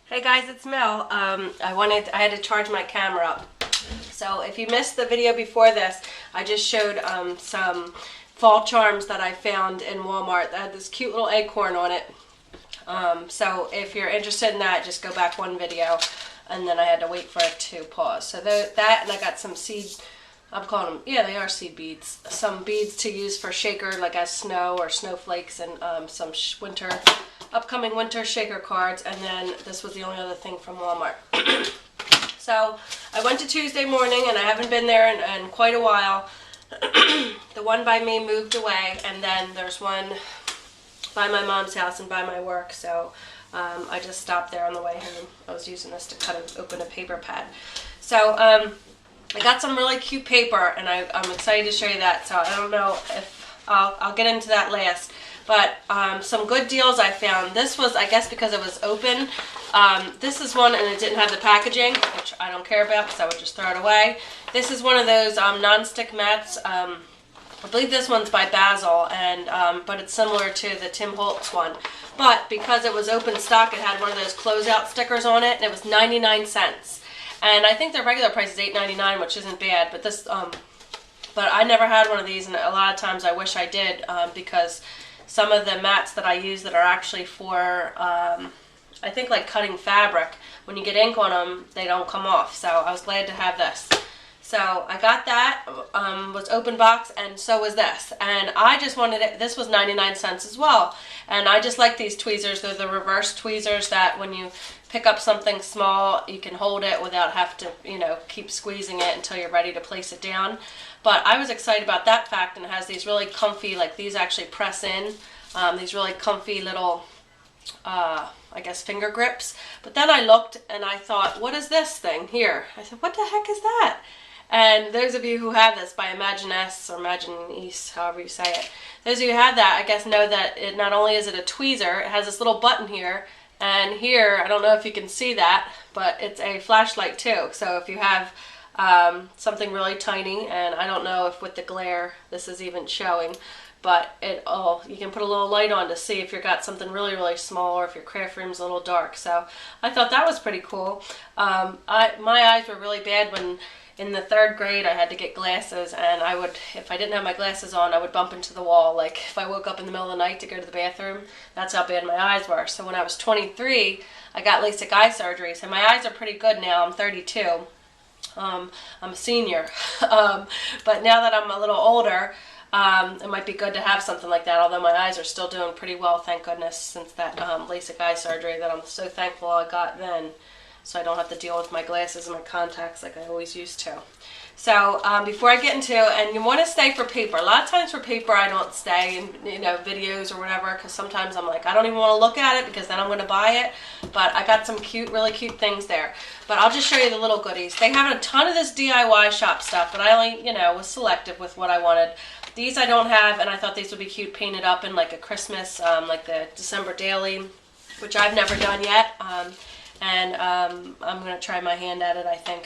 Hey guys, it's Mel. I had to charge my camera up. So if you missed the video before this, I just showed some fall charms that I found in Walmart that had this cute little acorn on it. So if you're interested in that, just go back one video, and then I had to wait for it to pause. So that, and I got some seed, I'm calling them, yeah, they are seed beads. Some beads to use for shaker, like as snow or snowflakes, and some upcoming winter shaker cards. And then this was the only other thing from Walmart. So I went to Tuesday morning, and I haven't been there in quite a while. The one by me moved away, and then there's one by my mom's house and by my work, so I just stopped there on the way home. I was using this to open a paper pad. So I got some really cute paper, and I'm excited to show you that. So I don't know if I'll get into that last, but some good deals I found. This was, I guess, because it was open. This is one, and it didn't have the packaging, which I don't care about because I would just throw it away. This is one of those non-stick mats. I believe this one's by Basil, and but it's similar to the Tim Holtz one. But because it was open stock, it had one of those closeout stickers on it, and it was 99 cents. And I think their regular price is $8.99, which isn't bad. But this, but I never had one of these, and a lot of times I wish I did, because some of the mats that I use that are actually for, I think, like cutting fabric, when you get ink on them, they don't come off. So I was glad to have this. So I got that, was open box, and so was this. And I just wanted it, this was 99 cents as well. And I just like these tweezers. They're the reverse tweezers that when you pick up something small, you can hold it without have to, keep squeezing it until you're ready to place it down. But I was excited about that fact, and it has these really comfy, like these actually press in, these really comfy little, I guess, finger grips. But then I looked and I thought, what is this thing here? I said, what the heck is that? And those of you who have this by Imaginess or Imaginese, however you say it, those of you who have that, I guess, know that it not only is it a tweezer, it has this little button here, and here, I don't know if you can see that, but it's a flashlight too. So if you have something really tiny, and I don't know if with the glare this is even showing, but you can put a little light on to see if you've got something really, really small, or if your craft room's a little dark. So I thought that was pretty cool. My eyes were really bad when in the 3rd grade I had to get glasses, and if I didn't have my glasses on, I would bump into the wall. Like if I woke up in the middle of the night to go to the bathroom, that's how bad my eyes were. So when I was 23, I got LASIK eye surgery. So my eyes are pretty good now. I'm 32. I'm a senior. But now that I'm a little older, it might be good to have something like that, although my eyes are still doing pretty well, thank goodness, since that LASIK eye surgery that I'm so thankful I got then, so I don't have to deal with my glasses and my contacts like I always used to. So before I get into, and you want to stay for paper. A lot of times for paper I don't stay in videos or whatever, because sometimes I'm like, I don't even want to look at it because then I'm going to buy it. But I got some really cute things there. But I'll just show you the little goodies. They have a ton of this DIY shop stuff, but I only was selective with what I wanted. These I don't have, and I thought these would be cute painted up in like a Christmas, like the December daily, which I've never done yet. And I'm going to try my hand at it, I think,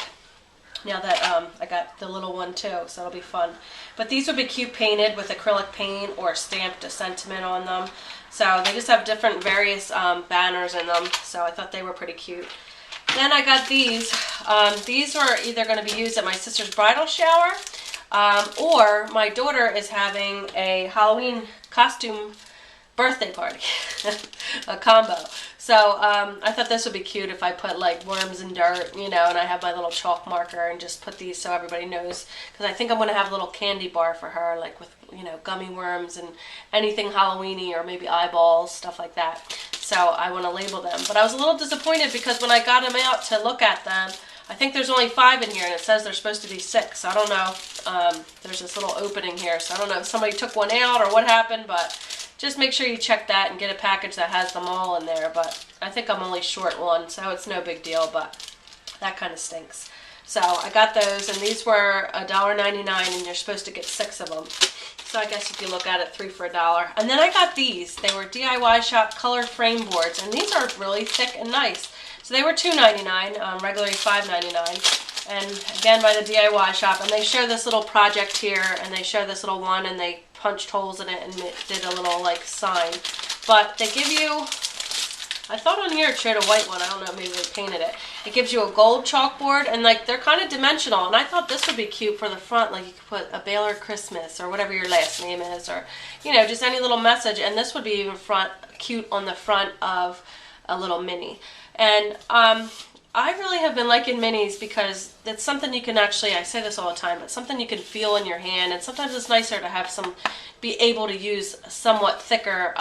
now that I got the little one too, so it'll be fun. But these would be cute painted with acrylic paint or stamped a sentiment on them. So they just have different various banners in them, so I thought they were pretty cute. Then I got these. These are either going to be used at my sister's bridal shower, or my daughter is having a Halloween costume birthday party, a combo. So I thought this would be cute if I put like worms and dirt, and I have my little chalk marker and just put these so everybody knows, because I think I'm going to have a little candy bar for her, like with gummy worms and anything Halloween-y, or maybe eyeballs, stuff like that. So I want to label them. But I was a little disappointed because when I got them out to look at them, I think there's only 5 in here, and it says there's supposed to be 6. So I don't know. There's this little opening here, so I don't know if somebody took one out or what happened, but just make sure you check that and get a package that has them all in there. But I think I'm only short one, so it's no big deal, but that kind of stinks. So I got those, and these were $1.99, and you're supposed to get 6 of them. So I guess if you look at it, 3 for $1. And then I got these. They were DIY shop color frame boards, and these are really thick and nice. So they were $2.99, regularly $5.99. And again, by the DIY shop. And they show this little project here, and they show this little one, and they punched holes in it and did a little like sign. But they give you I thought on here it showed a white one. I don't know, maybe they painted it. It gives you a gold chalkboard, and like they're kind of dimensional, and I thought this would be cute for the front, like you could put a Baylor Christmas or whatever your last name is, or you know, just any little message, and this would be even cute on the front of a little mini. And I really have been liking minis because it's something you can actually, I say this all the time, but something you can feel in your hand, and sometimes it's nicer to have be able to use somewhat thicker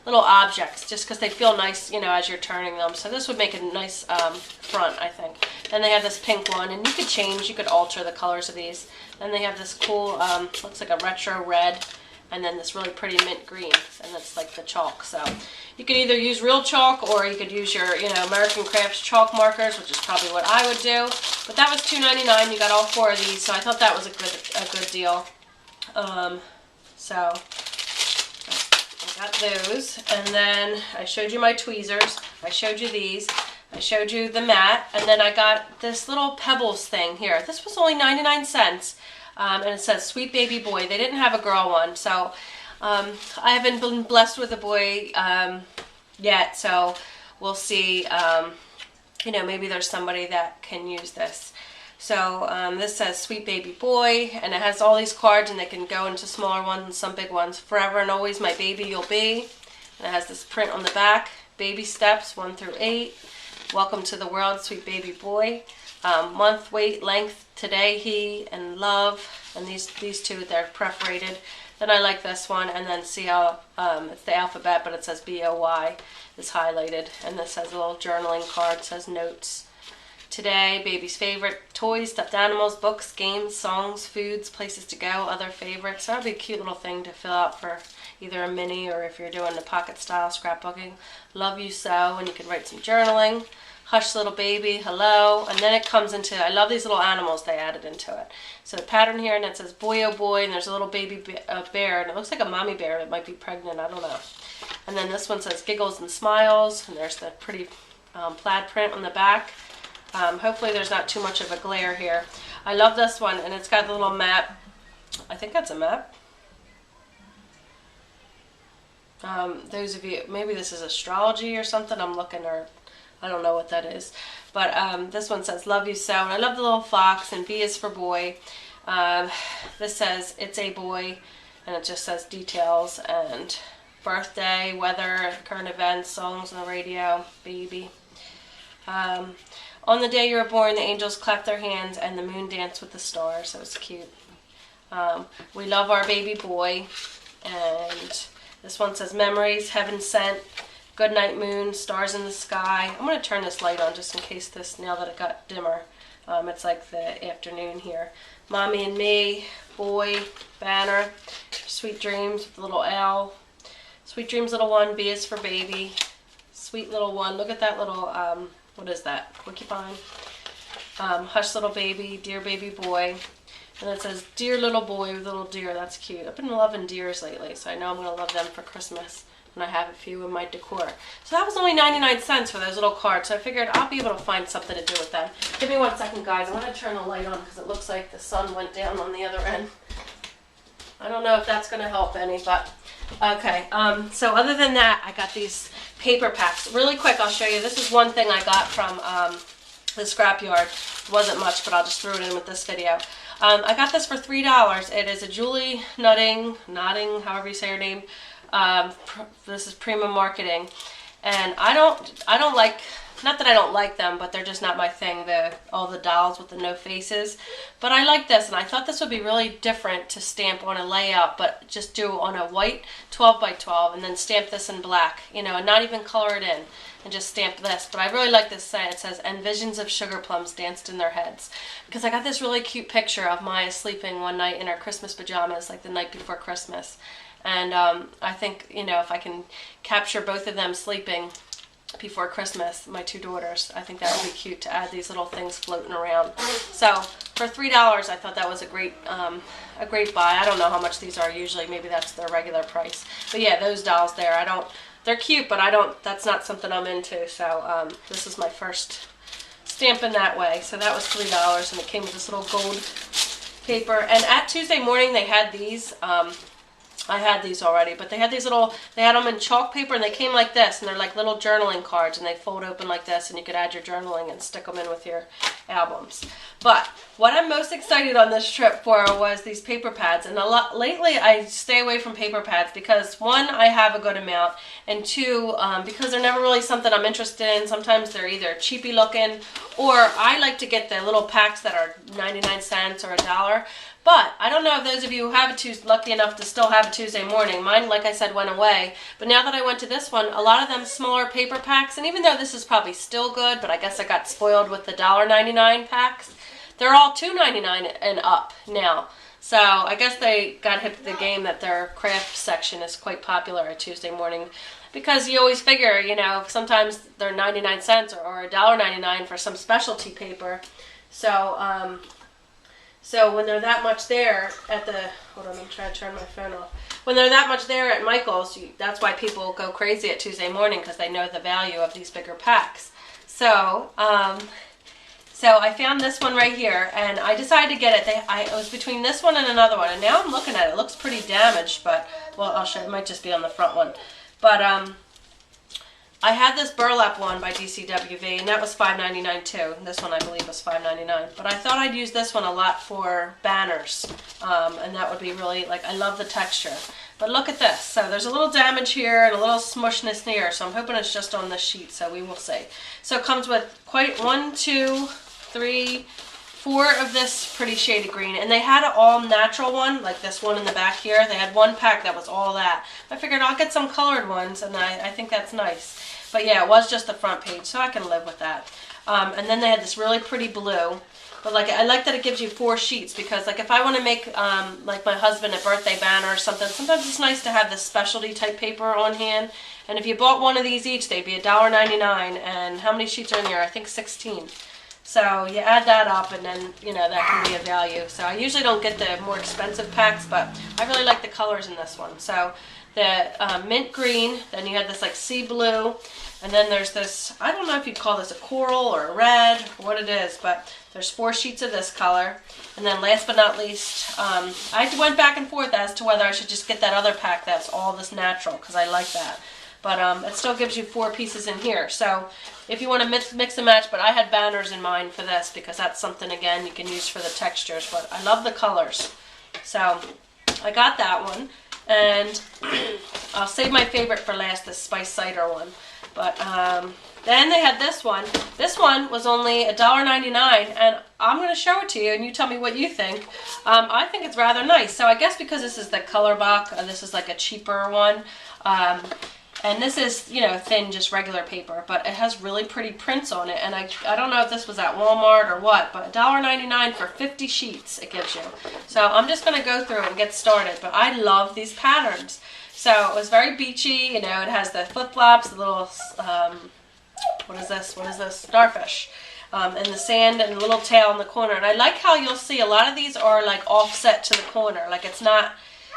little objects just because they feel nice, you know, as you're turning them. So this would make a nice front, I think. Then they have this pink one, and you could alter the colors of these. Then they have this cool, looks like a retro red, and then this really pretty mint green, and that's like the chalk. So you could either use real chalk, or you could use your, you know, American Crafts chalk markers, which is probably what I would do. But that was $2.99. You got all 4 of these, so I thought that was a good deal. So I got those, and then I showed you my tweezers. I showed you these. I showed you the mat, and then I got this little pebbles thing here. This was only 99 cents. And it says Sweet Baby Boy. They didn't have a girl one, so I haven't been blessed with a boy yet, so we'll see. You know, maybe there's somebody that can use this. So this says Sweet Baby Boy, and it has all these cards, and they can go into smaller ones and some big ones. Forever and always my baby you'll be. And it has this print on the back. Baby steps 1 through 8. Welcome to the world, Sweet Baby Boy. Month, weight, length, today, he, and love, and these two, they're perforated. Then I like this one, and then see how it's the alphabet, but it says B-O-Y is highlighted, and this has a little journaling card, says notes. Today, baby's favorite, toys, stuffed animals, books, games, songs, foods, places to go, other favorites. So that'd be a cute little thing to fill out for either a mini, or if you're doing the pocket style scrapbooking. Love you so, and you can write some journaling. Hush little baby, hello, and then it comes into, I love these little animals they added into it. So the pattern here, and it says boy oh boy, and there's a little baby bear, and it looks like a mommy bear that might be pregnant, I don't know. And then this one says giggles and smiles, and there's the pretty plaid print on the back. Hopefully there's not too much of a glare here. I love this one, and it's got the little map. I think that's a map. Those of you, maybe this is astrology or something, I'm looking, or I don't know what that is. But this one says, love you so. And I love the little fox, and B is for boy. This says, it's a boy. And it just says details and birthday, weather, current events, songs on the radio, baby. On the day you were born, the angels clapped their hands and the moon danced with the stars. So it's cute. We love our baby boy. And this one says memories, heaven sent. Good night moon, stars in the sky. I'm going to turn this light on just in case this, now that it got dimmer. It's like the afternoon here. Mommy and me, boy, banner, sweet dreams with the little L. Sweet dreams little one, B is for baby. Sweet little one, look at that little, what is that, porcupine? Hush little baby, dear baby boy. And it says dear little boy with little deer, that's cute. I've been loving deers lately, so I know I'm going to love them for Christmas. And I have a few in my decor. So that was only 99 cents for those little cards. So I figured I'll be able to find something to do with them. Give me 1 second, guys. I'm going to turn the light on because it looks like the sun went down on the other end. I don't know if that's going to help any, but okay. So other than that, I got these paper packs. Really quick, I'll show you. This is one thing I got from the Scrapyard. It wasn't much, but I'll just throw it in with this video. I got this for $3. It is a Julie Notting, however you say her name. This is Prima Marketing, and I don't like, not that I don't like them, but they're just not my thing, all the dolls with the no faces. But I like this, and I thought this would be really different to stamp on a layout, but just do on a white 12 by 12 and then stamp this in black, you know, and not even color it in, and just stamp this. But I really like this sign. It says, and visions of sugar plums danced in their heads, because I got this really cute picture of Maya sleeping one night in her Christmas pajamas, like the night before Christmas. And I think, you know, if I can capture both of them sleeping before Christmas, my 2 daughters, I think that would be cute to add these little things floating around. So for $3, I thought that was a great buy. I don't know how much these are usually. Maybe that's their regular price. But yeah, those dolls there, they're cute, but that's not something I'm into. So this is my first stamp in that way. So that was $3, and it came with this little gold paper. And at Tuesday morning, they had these. I had these already, but they had these little, they had them in chalk paper, and they came like this, and they're like little journaling cards, and they fold open like this, and you could add your journaling and stick them in with your albums. But what I'm most excited on this trip for was these paper pads, and lately I stay away from paper pads because one, I have a good amount, and two, because they're never really something I'm interested in. Sometimes they're either cheapy looking, or I like to get the little packs that are 99 cents or $1. But I don't know if those of you who have lucky enough to still have a Tuesday morning. Mine, like I said, went away. But now that I went to this one, a lot of them smaller paper packs, and even though this is probably still good, but I guess I got spoiled with the $1.99 packs, they're all $2.99 and up now. So I guess they got hip to the game that their craft section is quite popular at Tuesday morning. Because you always figure, you know, sometimes they're 99 cents or $1.99 for some specialty paper. So when they're that much there at the, hold on, I'm trying to turn my phone off. When they're that much there at Michael's, that's why people go crazy at Tuesday morning, because they know the value of these bigger packs. So I found this one right here, and I decided to get it. It was between this one and another one, and now I'm looking at it. It looks pretty damaged, but, well, I'll show you. It might just be on the front one. But I had this Burlap one by DCWV, and that was $5.99 too. And this one I believe was $5.99. But I thought I'd use this one a lot for banners, and that would be really, like, I love the texture. But look at this. So there's a little damage here and a little smushness here, so I'm hoping it's just on this sheet, so we will see. So it comes with quite 1, 2, 3, 4 of this pretty shaded green, and they had an all natural one, like this one in the back here. They had one pack that was all that. I figured I'll get some colored ones, and I think that's nice. But yeah, it was just the front page, so I can live with that. And then they had this really pretty blue. But like, I like that it gives you 4 sheets, because like if I want to make like my husband a birthday banner or something, sometimes it's nice to have this specialty type paper on hand. And if you bought one of these each, they'd be $1.99. And how many sheets are in here? I think 16. So you add that up, and then, you know, that can be a value. So I usually don't get the more expensive packs, but I really like the colors in this one. So the mint green, then you had this like sea blue, and then there's this, I don't know if you'd call this a coral or a red or what it is, but there's 4 sheets of this color. And then last but not least, I went back and forth as to whether I should just get that other pack that's all this natural, because I like that. But it still gives you 4 pieces in here. So if you want to mix and match, but I had banners in mind for this, because that's something, again, you can use for the textures. But I love the colors. So I got that one. And I'll save my favorite for last, the spice cider one. But then they had this one. This one was only $1.99, and I'm going to show it to you, and you tell me what you think. I think it's rather nice. So I guess because this is the color box, this is like a cheaper one. And this is, you know, thin, just regular paper, but it has really pretty prints on it. And I don't know if this was at Walmart or what, but $1.99 for 50 sheets it gives you. So I'm just going to go through it and get started. But I love these patterns. So it was very beachy, you know, it has the flip-flops, the little, what is this? Starfish. And the sand and the little tail in the corner. And I like how you'll see a lot of these are like offset to the corner. Like it's not,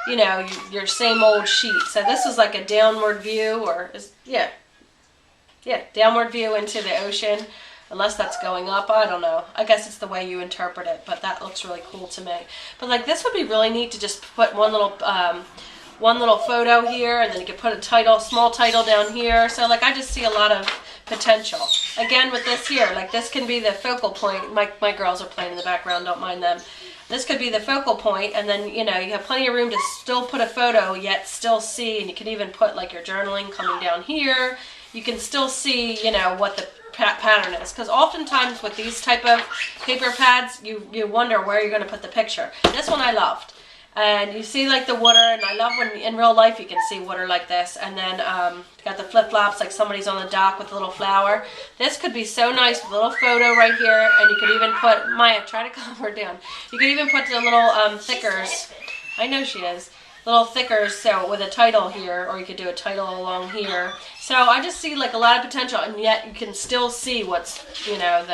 you know, your same old sheet. So this is like a downward view, or downward view into the ocean, unless that's going up. I don't know. I guess it's the way you interpret it, but that looks really cool to me. But like this would be really neat to just put one little photo here, and then you could put a title, small title down here. So like I just see a lot of potential. Again with this here, like this can be the focal point. My girls are playing in the background, don't mind them. This could be the focal point, and then, you know, you have plenty of room to still put a photo, yet still see, and you can even put like your journaling coming down here. You can still see, you know, what the pattern is, because oftentimes with these type of paper pads, you wonder where you're going to put the picture. This one I loved. And you see like the water, and I love when in real life you can see water like this. And then got the flip-flops, like somebody's on the dock with a little flower. This could be so nice with a little photo right here, and you could even put, Maya, try to calm her down. You could even put the little thickers, I know she is, little thickers, so with a title here, or you could do a title along here. So I just see like a lot of potential, and yet you can still see what's, you know,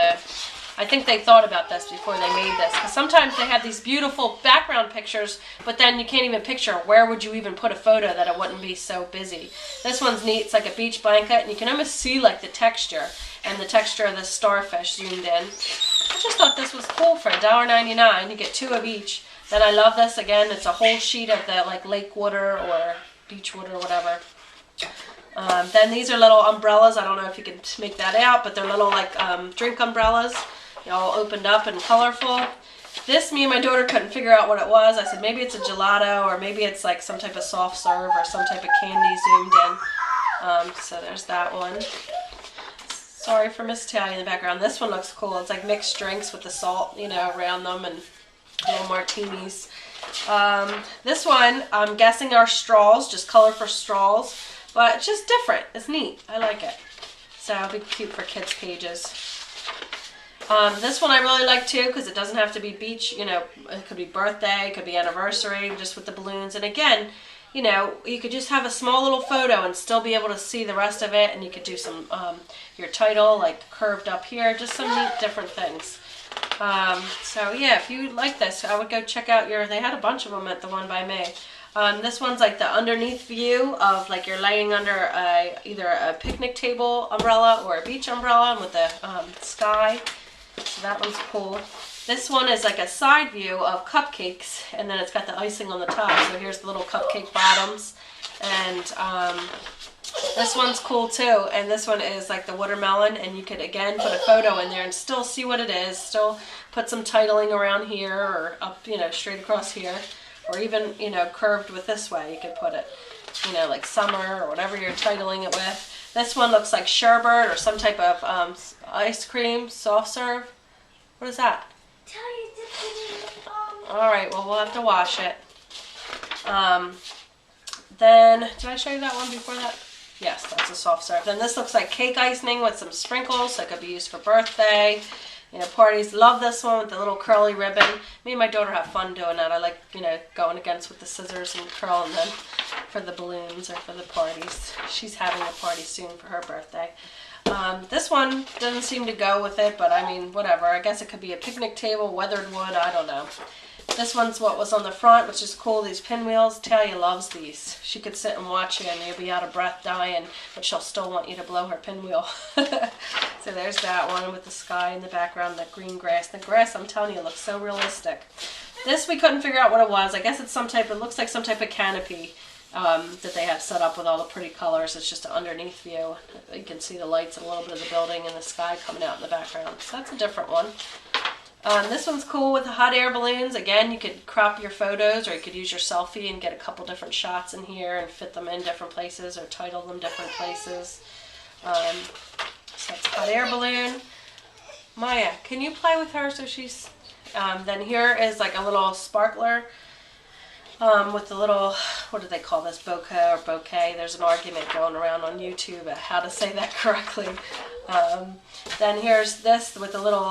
I think they thought about this before they made this, because sometimes they have these beautiful background pictures, but then you can't even picture where would you even put a photo that it wouldn't be so busy. This one's neat. It's like a beach blanket, and you can almost see like the texture and the texture of the starfish zoomed in. I just thought this was cool for $1.99. You get 2 of each. Then I love this again. It's a whole sheet of the like lake water or beach water or whatever. Then these are little umbrellas. I don't know if you can make that out, but they're little like drink umbrellas, all opened up and colorful. This, me and my daughter couldn't figure out what it was. I said maybe it's a gelato or maybe it's like some type of soft serve or some type of candy zoomed in. So there's that one. Sorry for Miss Tally in the background. This one looks cool. It's like mixed drinks with the salt, you know, around them and little martinis. This one, I'm guessing are straws, just colorful straws, but it's just different. It's neat. I like it. So it'll be cute for kids' pages. This one I really like too because it doesn't have to be beach, you know, it could be birthday, it could be anniversary, just with the balloons. And again, you know, you could just have a small little photo and still be able to see the rest of it. And you could do some, your title, like curved up here, just some neat different things. So yeah, if you like this, I would go check out they had a bunch of them at the one by me. This one's like the underneath view of like you're laying under either a picnic table umbrella or a beach umbrella with the sky. So that one's cool. This one is like a side view of cupcakes, and then it's got the icing on the top. So here's the little cupcake bottoms. And this one's cool too. And this one is like the watermelon, and you could again put a photo in there and still see what it is. Still put some titling around here or up, you know, straight across here. Or even, you know, curved with this way. You could put it, you know, like summer or whatever you're titling it with. This one looks like sherbet or some type of ice cream, soft serve. What is that? Alright, well, we'll have to wash it. Then, did I show you that one before that? Yes, that's a soft serve. Then this looks like cake icing with some sprinkles, so it could be used for birthday. You know, parties love this one with the little curly ribbon. Me and my daughter have fun doing that. I like, you know, going against with the scissors and curling them for the balloons or for the parties. She's having a party soon for her birthday. This one doesn't seem to go with it, but I mean, whatever. I guess it could be a picnic table, weathered wood, I don't know. This one's what was on the front, which is cool, these pinwheels. Talia loves these. She could sit and watch you and you'll be out of breath dying, but she'll still want you to blow her pinwheel. So there's that one with the sky in the background, the green grass. The grass, I'm telling you, looks so realistic. This we couldn't figure out what it was. I guess it's some type, it looks like some type of canopy that they have set up with all the pretty colors. It's just an underneath view. You can see the lights and a little bit of the building and the sky coming out in the background. So that's a different one. This one's cool with the hot air balloons. Again, you could crop your photos or you could use your selfie and get a couple different shots in here and fit them in different places or title them different places. So that's a hot air balloon. Maya, can you play with her so she's... then here is like a little sparkler with the little, what do they call this, bokeh or bouquet. There's an argument going around on YouTube about how to say that correctly. Then here's this with a little...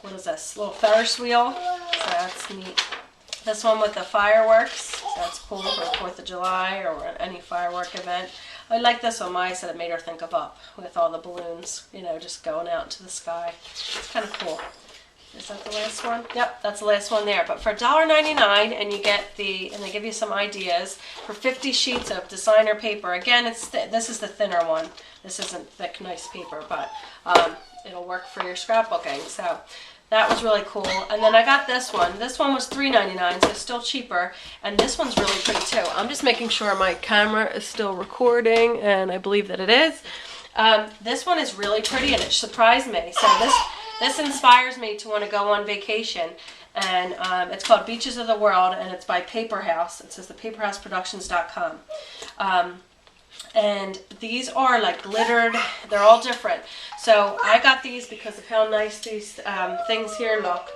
what is this? Little Ferris wheel. So that's neat. This one with the fireworks. So that's cool for 4th of July or any firework event. I like this one. Maya said it made her think of Up with all the balloons, you know, just going out into the sky. It's kind of cool. Is that the last one? Yep, that's the last one there. But for $1.99, and you get and they give you some ideas for 50 sheets of designer paper. Again, this is the thinner one. This isn't thick, nice paper, but it'll work for your scrapbooking. So that was really cool. And then I got this one. This one was $3.99, so it's still cheaper. And this one's really pretty too. I'm just making sure my camera is still recording, and I believe that it is. This one is really pretty, and it surprised me. So this inspires me to want to go on vacation. And it's called Beaches of the World, and it's by Paper House. It says thepaperhouseproductions.com. And these are like glittered. They're all different. So I got these because of how nice these things here look.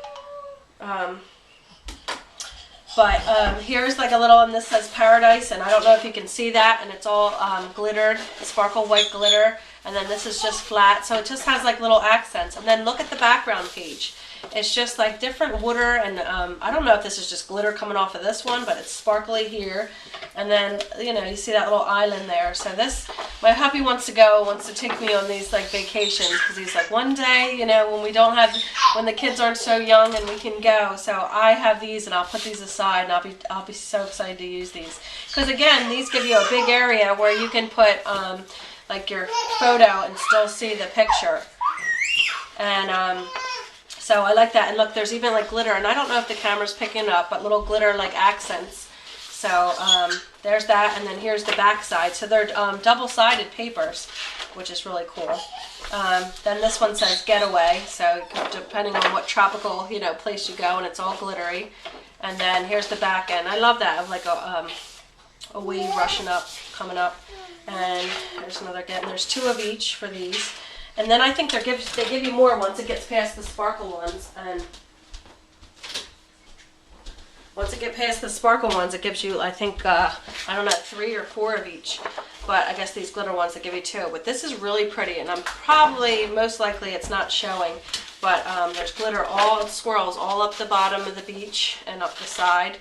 Here's like a little, and this says Paradise, and I don't know if you can see that, and it's all glittered, sparkle white glitter, and then this is just flat, so it just has like little accents. And then look at the background page. It's just like different water, and I don't know if this is just glitter coming off of this one, but it's sparkly here. And then, you know, you see that little island there. So this, my hubby wants to take me on these like vacations, because he's like, one day, you know, when the kids aren't so young and we can go. So I have these, and I'll put these aside, and I'll be so excited to use these. Because again, these give you a big area where you can put like your photo and still see the picture. And So I like that. And look, there's even like glitter, and I don't know if the camera's picking up, but little glitter like accents. So there's that, and then here's the back side. So they're double-sided papers, which is really cool. Then this one says Getaway, so depending on what tropical, you know, place you go, and it's all glittery. And then here's the back end. I love that, of like a wave rushing up, coming up. And there's another again. There's 2 of each for these. And then I think they give you more once it gets past the sparkle ones. And once it gets past the sparkle ones, it gives you, I think, I don't know, 3 or 4 of each. But I guess these glitter ones, they give you 2. But this is really pretty, and I'm probably, most likely, it's not showing. But there's glitter, all swirls all up the bottom of the beach and up the side.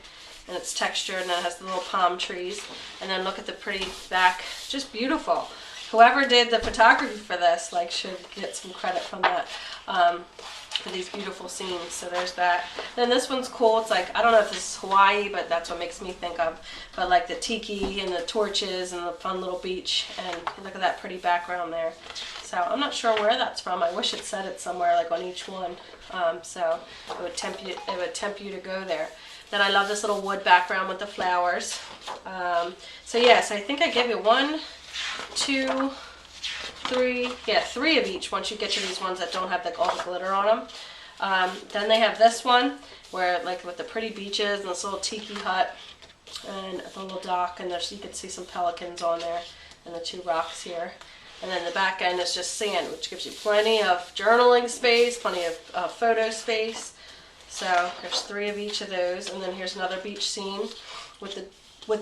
And it's textured, and it has the little palm trees. And then look at the pretty back, just beautiful. Whoever did the photography for this, like, should get some credit from that, for these beautiful scenes. So there's that. Then this one's cool. It's like, I don't know if this is Hawaii, but that's what makes me think of. But like the tiki and the torches and the fun little beach. And look at that pretty background there. So I'm not sure where that's from. I wish it said it somewhere, like on each one. So it would tempt you to go there. Then I love this little wood background with the flowers. So yes, I think I gave you 1, 2, 3, yeah, 3 of each once you get to these ones that don't have all the glitter on them. Then they have this one where, like, with the pretty beaches and this little tiki hut and the little dock, and there's, you can see some pelicans on there and the 2 rocks here. And then the back end is just sand, which gives you plenty of journaling space, plenty of photo space. So there's 3 of each of those. And then here's another beach scene with the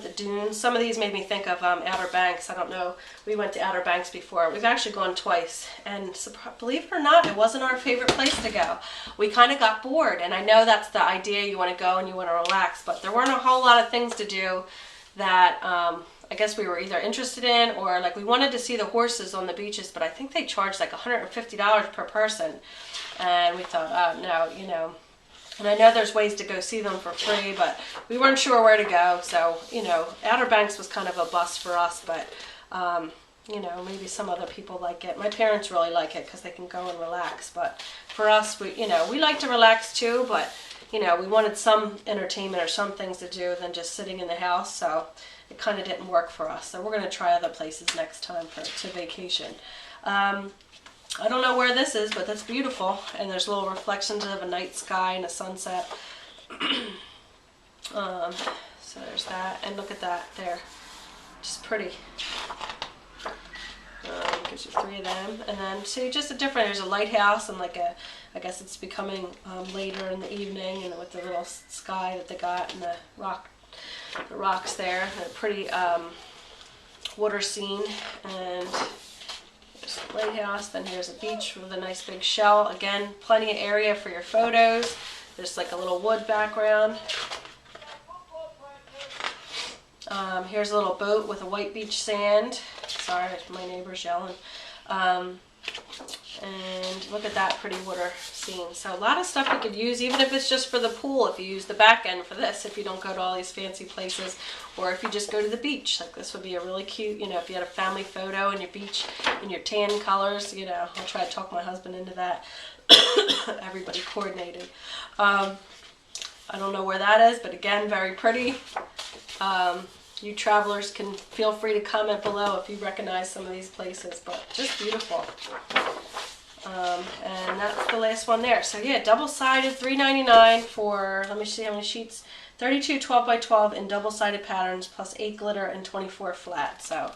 dunes. Some of these made me think of Outer Banks. I don't know. We went to Outer Banks before. We've actually gone twice. And believe it or not, it wasn't our favorite place to go. We kind of got bored. And I know that's the idea. You want to go and you want to relax. But there weren't a whole lot of things to do that I guess we were either interested in, or like we wanted to see the horses on the beaches. But I think they charged like $150 per person. And we thought, oh, no, you know. And I know there's ways to go see them for free, but we weren't sure where to go. So, you know, Outer Banks was kind of a bust for us, but, you know, maybe some other people like it. My parents really like it because they can go and relax. But for us, you know, we like to relax too, but, you know, we wanted some entertainment or some things to do than just sitting in the house. So it kind of didn't work for us. So we're going to try other places next time to vacation. I don't know where this is, but that's beautiful. And there's little reflections of a night sky and a sunset. So there's that. And look at that there. Just pretty. Gives you 3 of them. And then, see, just a different, there's a lighthouse and like a, I guess it's becoming later in the evening, and with the little sky that they got and the rocks there. And a pretty water scene. And lighthouse. Then here's a beach with a nice big shell. Again, plenty of area for your photos. There's like a little wood background. Here's a little boat with a white beach sand. Sorry, my neighbor's yelling. And look at that pretty water scene. So a lot of stuff you could use, even if it's just for the pool, if you use the back end for this, if you don't go to all these fancy places, or if you just go to the beach. Like this would be a really cute, you know, if you had a family photo in your beach in your tan colors, you know, I'll try to talk my husband into that. Everybody coordinated. I don't know where that is, but again, very pretty. You travelers can feel free to comment below if you recognize some of these places, but just beautiful. And that's the last one there. So yeah, double-sided, $3.99 for, let me see how many sheets, 32 12x12 in double-sided patterns, plus 8 glitter and 24 flat. So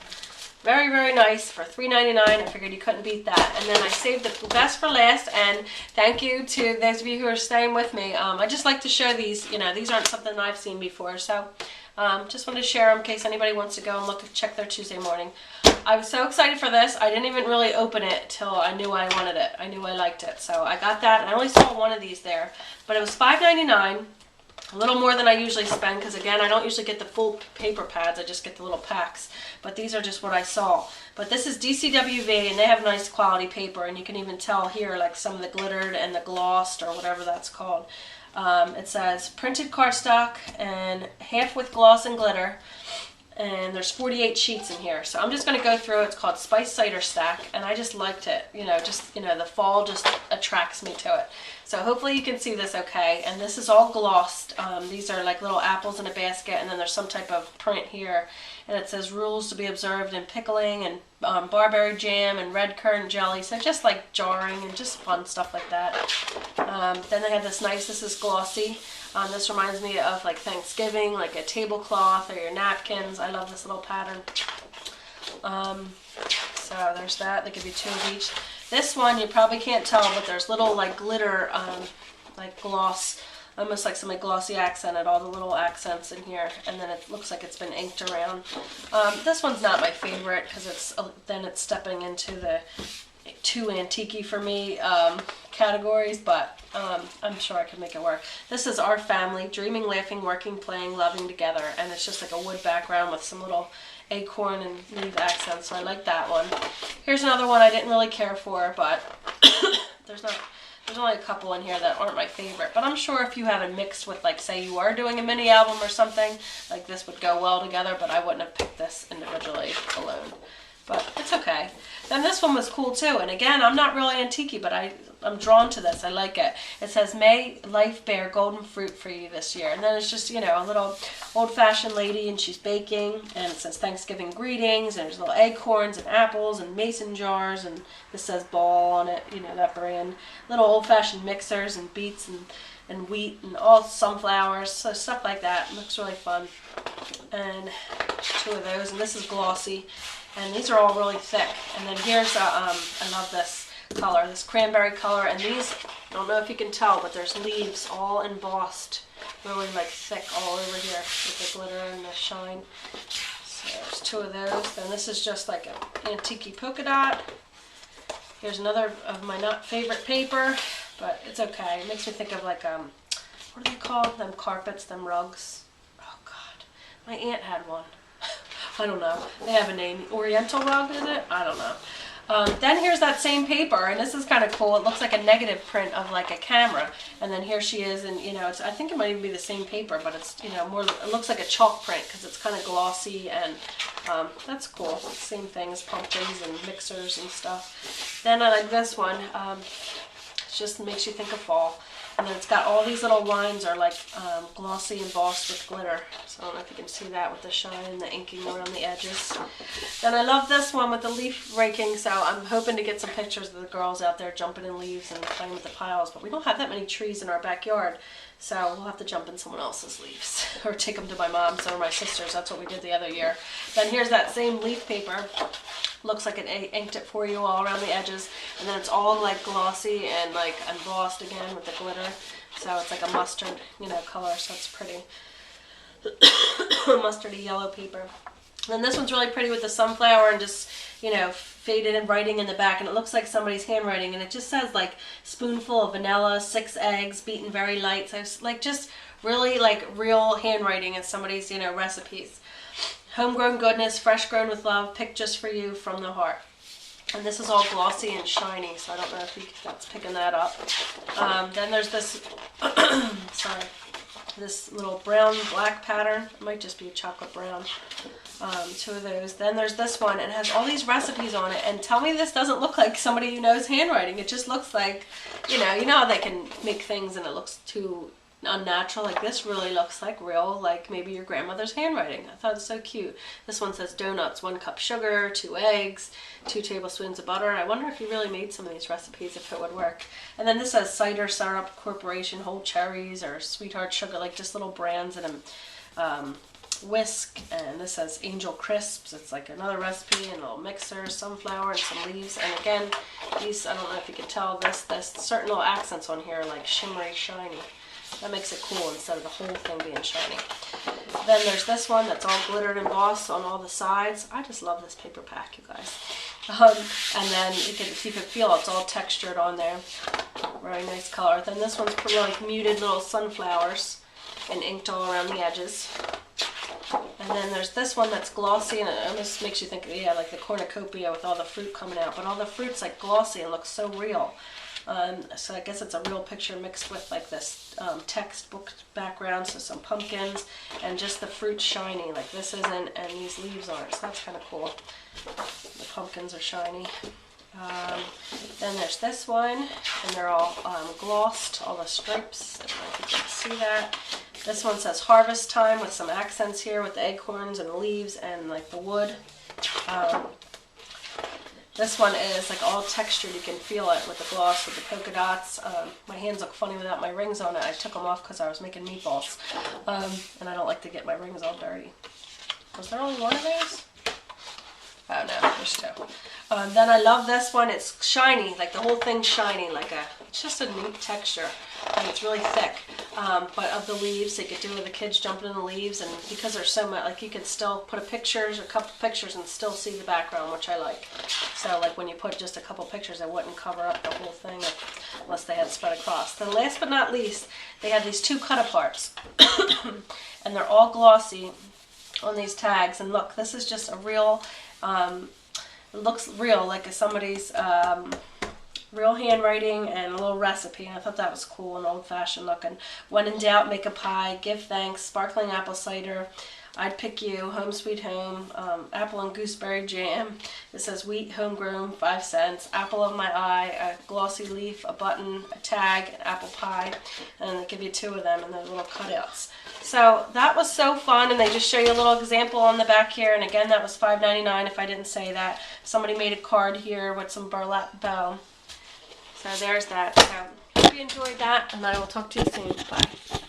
very, very nice for $3.99. I figured you couldn't beat that. And then I saved the best for last, and thank you to those of you who are staying with me. I just like to show these, you know, these aren't something I've seen before, so just wanted to share them in case anybody wants to go and check their Tuesday morning. I was so excited for this. I didn't even really open it till I knew I wanted it. I knew I liked it. So I got that, and I only saw one of these there. But it was $5.99, a little more than I usually spend, because again, I don't usually get the full paper pads. I just get the little packs. But these are just what I saw. But this is DCWV, and they have nice quality paper, and you can even tell here, like some of the glittered and the glossed, or whatever that's called. It says printed cardstock and half with gloss and glitter. And there's 48 sheets in here. So I'm just going to go through. It's called Spice Cider Stack, and I just liked it. You know, just, you know, the fall just attracts me to it. So hopefully you can see this okay. And this is all glossed. These are like little apples in a basket, and then there's some type of print here. And it says rules to be observed in pickling, and barberry jam and red currant jelly. So just like jarring and just fun stuff like that. Then they have this nice, this is glossy. This reminds me of like Thanksgiving, like a tablecloth or your napkins. I love this little pattern. So there's that. They give you 2 of each. This one you probably can't tell, but there's little like glitter, like gloss, almost like somebody glossy accented all the little accents in here, and then it looks like it's been inked around. This one's not my favorite because it's stepping into the too antique-y for me categories, but I'm sure I could make it work. This is Our Family, Dreaming, Laughing, Working, Playing, Loving Together, and it's just like a wood background with some little acorn and leaf accents, so I like that one. Here's another one I didn't really care for, but there's only a couple in here that aren't my favorite, but I'm sure if you have it mixed with, like, say you are doing a mini album or something, like this would go well together, but I wouldn't have picked this individually alone. But it's okay. Then this one was cool too, and again, I'm not really antique-y, but I'm drawn to this. I like it. It says, may life bear golden fruit for you this year. And then it's just, you know, a little old-fashioned lady, and she's baking, and it says Thanksgiving greetings, and there's little acorns and apples and mason jars, and this says Ball on it, you know, that brand. Little old-fashioned mixers and beets and wheat and all sunflowers, so stuff like that. It looks really fun. And 2 of those, and this is glossy. And these are all really thick. And then here's I love this color, this cranberry color. And these, I don't know if you can tell, but there's leaves all embossed, really like thick all over here with the glitter and the shine. So there's 2 of those. Then this is just like an antique polka dot. Here's another of my not favorite paper, but it's okay. It makes me think of like, what do they call them carpets, them rugs? Oh God, my aunt had one. I don't know. They have a name. Oriental rug, is it? I don't know. Then here's that same paper, and this is kind of cool. It looks like a negative print of like a camera. And then here she is, and you know, I think it might even be the same paper, but it's, you know, more. It looks like a chalk print because it's kind of glossy, and that's cool. Same thing as pumpkins and mixers and stuff. Then I like this one. It just makes you think of fall. And then it's got all these little lines are like glossy embossed with glitter. So I don't know if you can see that with the shine and the inking around the edges. Then I love this one with the leaf raking. So I'm hoping to get some pictures of the girls out there jumping in leaves and playing with the piles. But we don't have that many trees in our backyard. So we'll have to jump in someone else's leaves or take them to my mom's or my sister's. That's what we did the other year. Then here's that same leaf paper. Looks like it inked it for you all around the edges, and then it's all like glossy and like embossed again with the glitter. So it's like a mustard, you know, color. So it's pretty mustardy yellow paper. And then this one's really pretty with the sunflower and just, you know, faded in writing in the back, and it looks like somebody's handwriting, and it just says like spoonful of vanilla, 6 eggs, beaten very light. So it's like just really like real handwriting in somebody's, you know, recipes. Homegrown goodness, fresh grown with love, picked just for you from the heart. And this is all glossy and shiny, so I don't know if that's picking that up. Then there's this, sorry, this little brown black pattern. It might just be chocolate brown. 2 of those. Then there's this one, and it has all these recipes on it. And tell me this doesn't look like somebody who knows handwriting. It just looks like, you know how they can make things and it looks too unnatural. Like this really looks like real, like maybe your grandmother's handwriting. I thought it was so cute. This one says donuts, 1 cup sugar, 2 eggs, 2 tablespoons of butter. I wonder if you really made some of these recipes, if it would work. And then this says Cider Syrup Corporation, whole cherries, or Sweetheart Sugar, like just little brands and whisk. And this says Angel Crisps. It's like another recipe and a little mixer, sunflower, and some leaves. And again, these, I don't know if you can tell, there's certain little accents on here, like shimmery, shiny. That makes it cool instead of the whole thing being shiny. Then there's this one that's all glittered and embossed on all the sides. I just love this paper pack, you guys. And then you can feel it's all textured on there. Really nice color. Then this one's pretty like muted little sunflowers and inked all around the edges. And then there's this one that's glossy, and it almost makes you think, yeah, like the cornucopia with all the fruit coming out. But all the fruit's like glossy and looks so real. So I guess it's a real picture mixed with like this textbook background, so some pumpkins and just the fruit shiny, like this isn't and these leaves aren't, so that's kind of cool. The pumpkins are shiny. Then there's this one, and they're all glossed, all the stripes, I don't know if you can see that. This one says harvest time with some accents here with the acorns and the leaves and like the wood. This one is like all textured, you can feel it with the gloss, with the polka dots. My hands look funny without my rings on it. I took them off because I was making meatballs. And I don't like to get my rings all dirty. Was there only one of those? Oh no, there's two. Then I love this one. It's shiny, like the whole thing's shiny, it's just a neat texture. And it's really thick, but of the leaves, so you could do with the kids jumping in the leaves, and because there's so much, like you could still put a couple pictures and still see the background, which I like. So like when you put just a couple pictures, it wouldn't cover up the whole thing unless they had spread across. Then last but not least, they have these two cut aparts, and they're all glossy on these tags. And look, this is just a real, it looks real, like somebody's real handwriting and a little recipe, and I thought that was cool and old-fashioned looking. When in doubt, make a pie, give thanks, sparkling apple cider, I'd pick you, home sweet home, apple and gooseberry jam. It says wheat, homegrown, 5 cents, apple of my eye, a glossy leaf, a button, a tag, an apple pie, and they give you two of them and they're little cutouts. So that was so fun, and they just show you a little example on the back here, and again, that was $5.99 if I didn't say that. Somebody made a card here with some burlap bow. So there's that. So hope you enjoyed that, and I will talk to you soon. Bye.